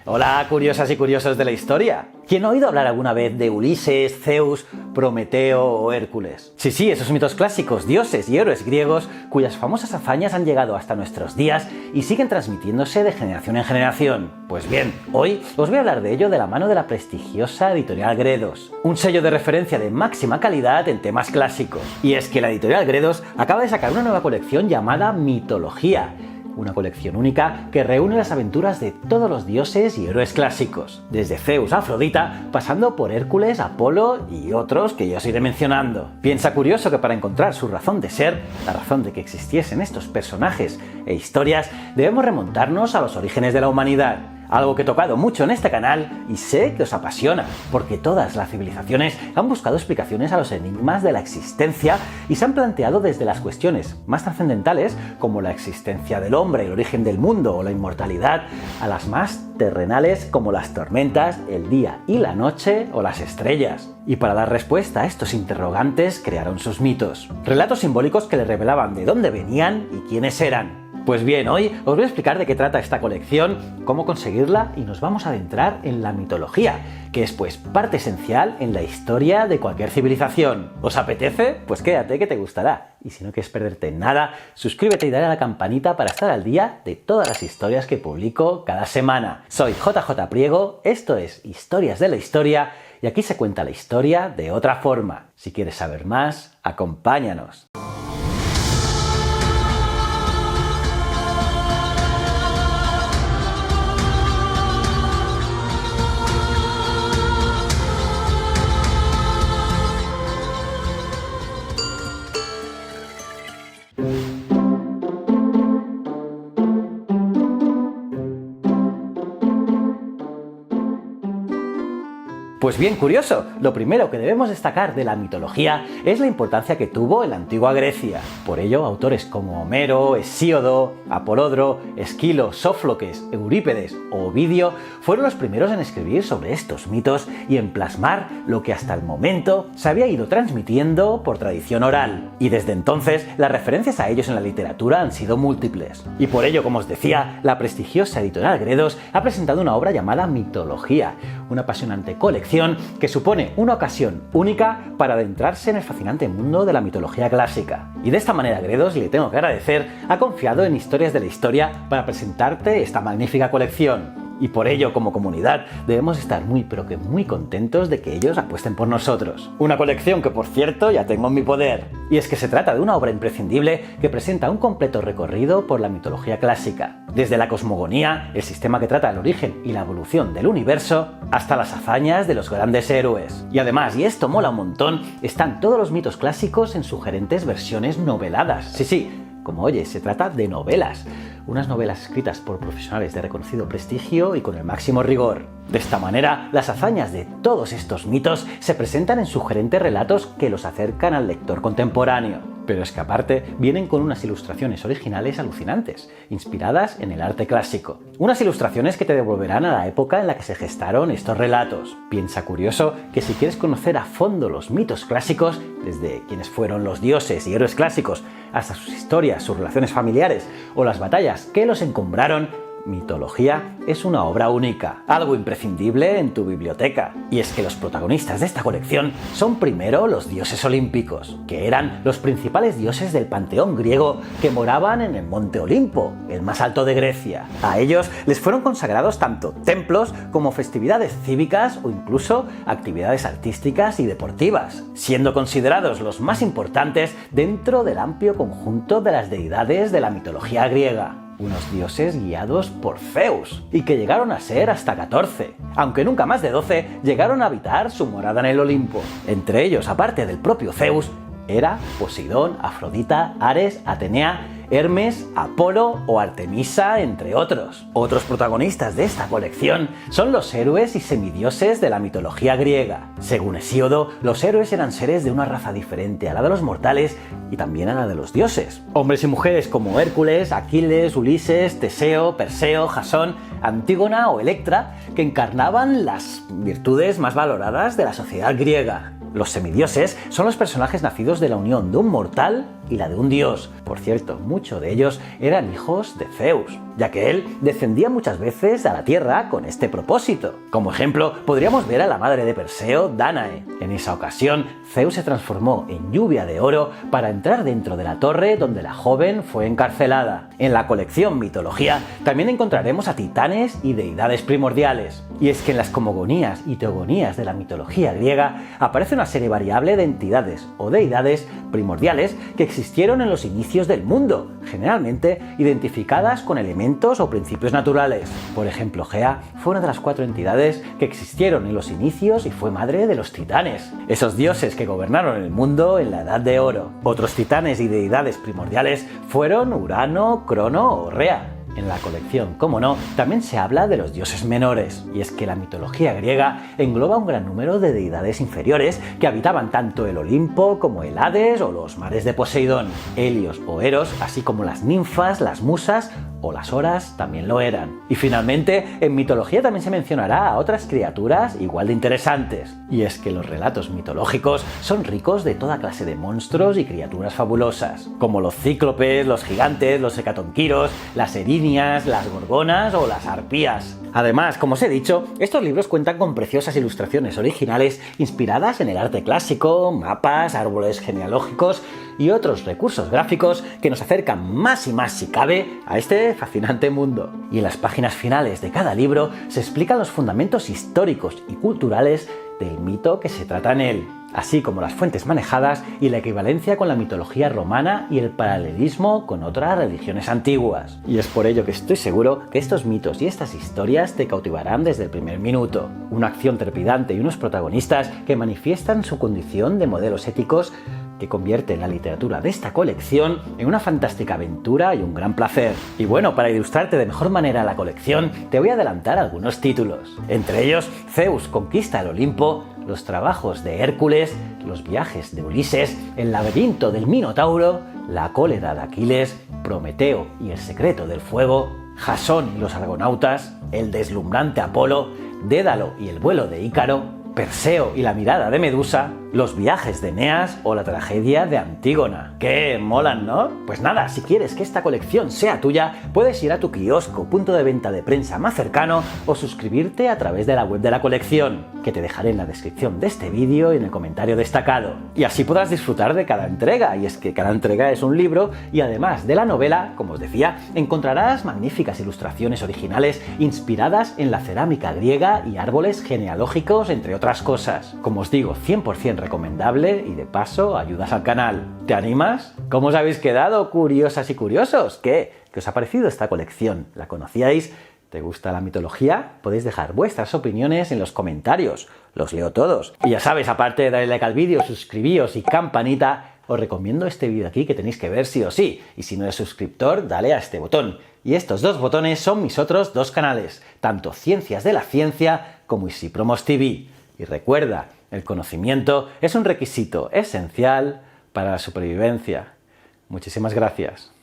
Hola, curiosas y curiosos de la historia. ¿Quién ha oído hablar alguna vez de Ulises, Zeus, Prometeo o Hércules? Sí, esos mitos clásicos, dioses y héroes griegos cuyas famosas hazañas han llegado hasta nuestros días y siguen transmitiéndose de generación en generación. Pues bien, hoy os voy a hablar de ello de la mano de la prestigiosa editorial Gredos, un sello de referencia de máxima calidad en temas clásicos. Y es que la editorial Gredos acaba de sacar una nueva colección llamada Mitología, una colección única que reúne las aventuras de todos los dioses y héroes clásicos, desde Zeus a Afrodita, pasando por Hércules, Apolo y otros que ya os iré mencionando. Piensa curioso que para encontrar su razón de ser, la razón de que existiesen estos personajes e historias, debemos remontarnos a los orígenes de la humanidad. Algo que he tocado mucho en este canal y sé que os apasiona, porque todas las civilizaciones han buscado explicaciones a los enigmas de la existencia y se han planteado desde las cuestiones más trascendentales, como la existencia del hombre, el origen del mundo o la inmortalidad, a las más terrenales como las tormentas, el día y la noche o las estrellas. Y para dar respuesta a estos interrogantes crearon sus mitos, relatos simbólicos que les revelaban de dónde venían y quiénes eran. Pues bien, hoy os voy a explicar de qué trata esta colección, cómo conseguirla y nos vamos a adentrar en la mitología, que es pues parte esencial en la historia de cualquier civilización. ¿Os apetece? Pues quédate que te gustará. Y si no quieres perderte nada, suscríbete y dale a la campanita para estar al día de todas las historias que publico cada semana. Soy JJ Priego, esto es Historias de la Historia y aquí se cuenta la historia de otra forma. Si quieres saber más, acompáñanos. Pues bien curioso, lo primero que debemos destacar de la mitología es la importancia que tuvo en la antigua Grecia. Por ello, autores como Homero, Hesíodo, Apolodoro, Esquilo, Sófocles, Eurípides o Ovidio fueron los primeros en escribir sobre estos mitos y en plasmar lo que hasta el momento se había ido transmitiendo por tradición oral. Y desde entonces, las referencias a ellos en la literatura han sido múltiples. Y por ello, como os decía, la prestigiosa editorial Gredos ha presentado una obra llamada Mitología, una apasionante colección que supone una ocasión única para adentrarse en el fascinante mundo de la mitología clásica. Y de esta manera Gredos, le tengo que agradecer, ha confiado en Historias de la Historia para presentarte esta magnífica colección. Y por ello, como comunidad, debemos estar muy pero que muy contentos de que ellos apuesten por nosotros. Una colección que, por cierto, ya tengo en mi poder. Y es que se trata de una obra imprescindible que presenta un completo recorrido por la mitología clásica. Desde la cosmogonía, el sistema que trata el origen y la evolución del universo, hasta las hazañas de los grandes héroes. Y además, y esto mola un montón, están todos los mitos clásicos en sugerentes versiones noveladas. Sí, como oyes, se trata de novelas. Unas novelas escritas por profesionales de reconocido prestigio y con el máximo rigor. De esta manera, las hazañas de todos estos mitos se presentan en sugerentes relatos que los acercan al lector contemporáneo. Pero es que aparte vienen con unas ilustraciones originales alucinantes, inspiradas en el arte clásico. Unas ilustraciones que te devolverán a la época en la que se gestaron estos relatos. Piensa curioso que si quieres conocer a fondo los mitos clásicos, desde quiénes fueron los dioses y héroes clásicos, hasta sus historias, sus relaciones familiares o las batallas que los encumbraron, Mitología es una obra única, algo imprescindible en tu biblioteca. Y es que los protagonistas de esta colección son primero los dioses olímpicos, que eran los principales dioses del panteón griego que moraban en el monte Olimpo, el más alto de Grecia. A ellos les fueron consagrados tanto templos como festividades cívicas o incluso actividades artísticas y deportivas, siendo considerados los más importantes dentro del amplio conjunto de las deidades de la mitología griega. Unos dioses guiados por Zeus, y que llegaron a ser hasta 14, aunque nunca más de 12 llegaron a habitar su morada en el Olimpo. Entre ellos, aparte del propio Zeus, Hera, Poseidón, Afrodita, Ares, Atenea, Hermes, Apolo o Artemisa, entre otros. Otros protagonistas de esta colección son los héroes y semidioses de la mitología griega. Según Hesíodo, los héroes eran seres de una raza diferente a la de los mortales y también a la de los dioses. Hombres y mujeres como Hércules, Aquiles, Ulises, Teseo, Perseo, Jasón, Antígona o Electra, que encarnaban las virtudes más valoradas de la sociedad griega. Los semidioses son los personajes nacidos de la unión de un mortal y la de un dios. Por cierto, muchos de ellos eran hijos de Zeus, ya que él descendía muchas veces a la tierra con este propósito. Como ejemplo, podríamos ver a la madre de Perseo, Dánae. En esa ocasión, Zeus se transformó en lluvia de oro para entrar dentro de la torre donde la joven fue encarcelada. En la colección Mitología también encontraremos a titanes y deidades primordiales. Y es que en las cosmogonías y teogonías de la mitología griega aparece una serie variable de entidades o deidades primordiales que existieron en los inicios del mundo, generalmente identificadas con elementos o principios naturales. Por ejemplo, Gea fue una de las 4 entidades que existieron en los inicios y fue madre de los titanes, esos dioses que gobernaron el mundo en la Edad de Oro. Otros titanes y deidades primordiales fueron Urano, Crono o Rea. En la colección, como no, también se habla de los dioses menores, y es que la mitología griega engloba un gran número de deidades inferiores que habitaban tanto el Olimpo como el Hades o los mares de Poseidón. Helios o Eros, así como las ninfas, las musas o las horas también lo eran. Y finalmente, en mitología también se mencionará a otras criaturas igual de interesantes, y es que los relatos mitológicos son ricos de toda clase de monstruos y criaturas fabulosas, como los cíclopes, los gigantes, los hecatonquiros, las erinias, las gorgonas o las arpías. Además, como os he dicho, estos libros cuentan con preciosas ilustraciones originales inspiradas en el arte clásico, mapas, árboles genealógicos y otros recursos gráficos que nos acercan más y más, si cabe, a este fascinante mundo. Y en las páginas finales de cada libro se explican los fundamentos históricos y culturales del mito que se trata en él, así como las fuentes manejadas y la equivalencia con la mitología romana y el paralelismo con otras religiones antiguas. Y es por ello que estoy seguro que estos mitos y estas historias te cautivarán desde el primer minuto. Una acción trepidante y unos protagonistas que manifiestan su condición de modelos éticos que convierten la literatura de esta colección en una fantástica aventura y un gran placer. Y bueno, para ilustrarte de mejor manera la colección, te voy a adelantar algunos títulos. Entre ellos, Zeus conquista el Olimpo, los trabajos de Hércules, los viajes de Ulises, el laberinto del Minotauro, la cólera de Aquiles, Prometeo y el secreto del fuego, Jasón y los argonautas, el deslumbrante Apolo, Dédalo y el vuelo de Ícaro, Perseo y la mirada de Medusa, los viajes de Eneas o la tragedia de Antígona. ¡Qué molan!, ¿no? Pues nada, si quieres que esta colección sea tuya, puedes ir a tu kiosco, punto de venta de prensa más cercano o suscribirte a través de la web de la colección, que te dejaré en la descripción de este vídeo y en el comentario destacado. Y así podrás disfrutar de cada entrega, y es que cada entrega es un libro y además de la novela, como os decía, encontrarás magníficas ilustraciones originales inspiradas en la cerámica griega y árboles genealógicos, entre otras cosas. Como os digo, 100% recomendable y de paso ayudas al canal. ¿Te animas? ¿Cómo os habéis quedado, curiosas y curiosos? ¿Qué os ha parecido esta colección? ¿La conocíais? ¿Te gusta la mitología? Podéis dejar vuestras opiniones en los comentarios. Los leo todos. Y ya sabes, aparte de darle like al vídeo, suscribíos y campanita, os recomiendo este vídeo aquí que tenéis que ver sí o sí. Y si no eres suscriptor, dale a este botón. Y estos 2 botones son mis otros 2 canales, tanto Ciencias de la Ciencia como Easy Promos TV. Y recuerda, el conocimiento es un requisito esencial para la supervivencia. Muchísimas gracias.